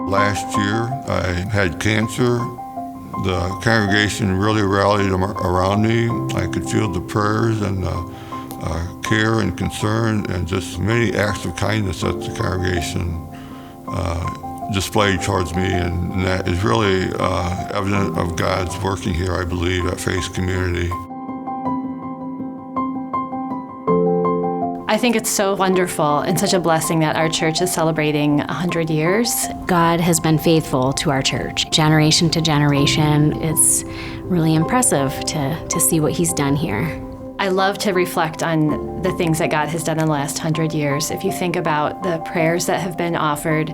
Last year, I had cancer. The congregation really rallied around me. I could feel the prayers and care and concern and just many acts of kindness that the congregation displayed towards me, and that is really evident of God's working here, I believe, at Faith Community. I think it's so wonderful and such a blessing that our church is celebrating 100 years. God has been faithful to our church, generation to generation. It's really impressive to see what he's done here. I love to reflect on the things that God has done in the last 100 years. If you think about the prayers that have been offered,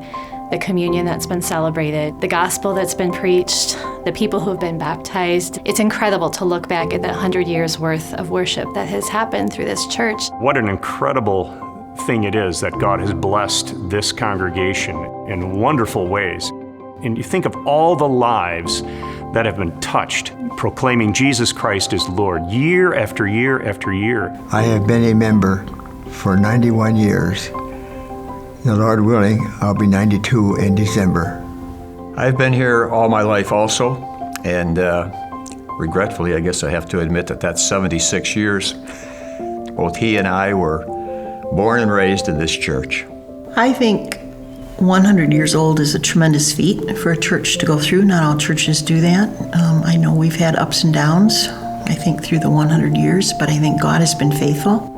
the communion that's been celebrated, the gospel that's been preached, the people who have been baptized. It's incredible to look back at that 100 years worth of worship that has happened through this church. What an incredible thing it is that God has blessed this congregation in wonderful ways. And you think of all the lives that have been touched, proclaiming Jesus Christ as Lord, year after year after year. I have been a member for 91 years. The Lord willing, I'll be 92 in December. I've been here all my life also, and regretfully, I guess I have to admit that that's 76 years. Both he and I were born and raised in this church. I think 100 years old is a tremendous feat for a church to go through. Not all churches do that. I know we've had ups and downs, I think, through the 100 years, but I think God has been faithful.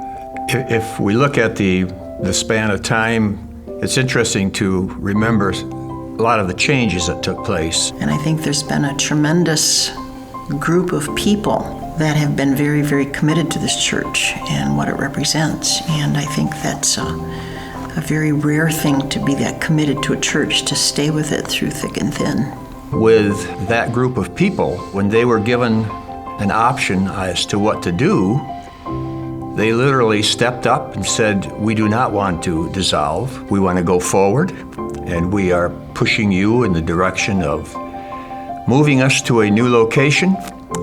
If we look at the span of time, it's interesting to remember a lot of the changes that took place. And I think there's been a tremendous group of people that have been very, very committed to this church and what it represents. And I think that's a very rare thing to be that committed to a church, to stay with it through thick and thin. With that group of people, when they were given an option as to what to do, they literally stepped up and said, we do not want to dissolve. We want to go forward, and we are pushing you in the direction of moving us to a new location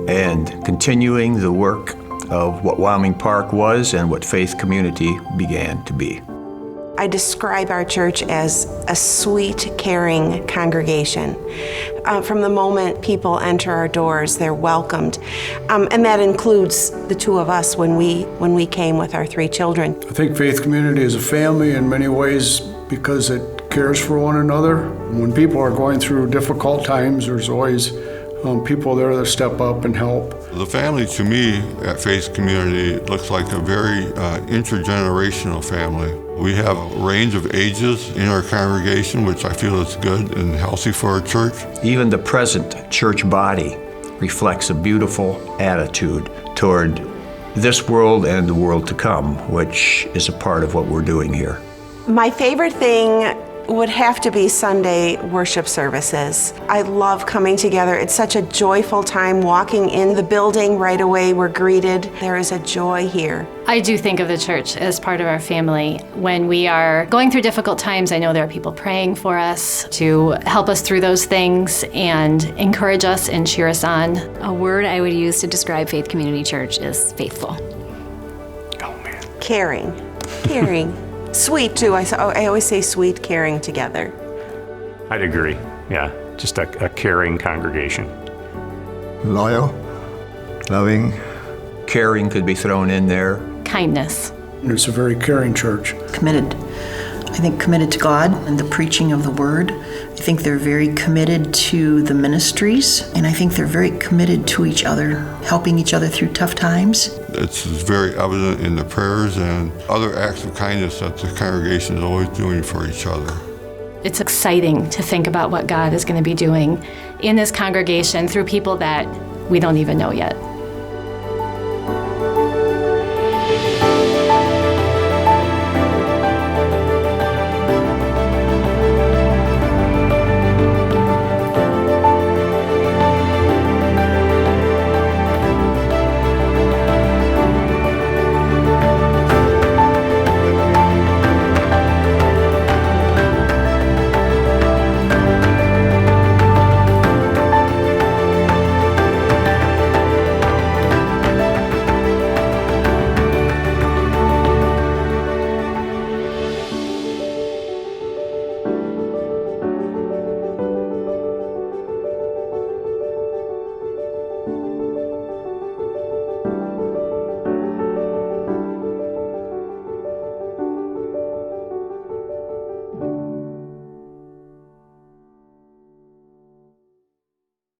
and continuing the work of what Wyoming Park was and what Faith Community began to be. I describe our church as a sweet, caring congregation. From the moment people enter our doors, they're welcomed. And that includes the two of us when we came with our 3 children. I think Faith Community is a family in many ways because it cares for one another. When people are going through difficult times, there's always people there that step up and help. The family, to me, at Faith Community looks like a very intergenerational family. We have a range of ages in our congregation, which I feel is good and healthy for our church. Even the present church body reflects a beautiful attitude toward this world and the world to come, which is a part of what we're doing here. My favorite thing would have to be Sunday worship services. I love coming together. It's such a joyful time walking in the building. Right away we're greeted. There is a joy here. I do think of the church as part of our family. When we are going through difficult times, I know there are people praying for us to help us through those things and encourage us and cheer us on. A word I would use to describe Faith Community Church is faithful. Oh man. Caring. Sweet too. I always say sweet, caring together. I'd agree. Yeah, just a caring congregation. Loyal, loving. Caring could be thrown in there. Kindness. It's a very caring church. Committed. I think committed to God and the preaching of the word. I think they're very committed to the ministries, and I think they're very committed to each other, helping each other through tough times. It's very evident in the prayers and other acts of kindness that the congregation is always doing for each other. It's exciting to think about what God is going to be doing in this congregation through people that we don't even know yet.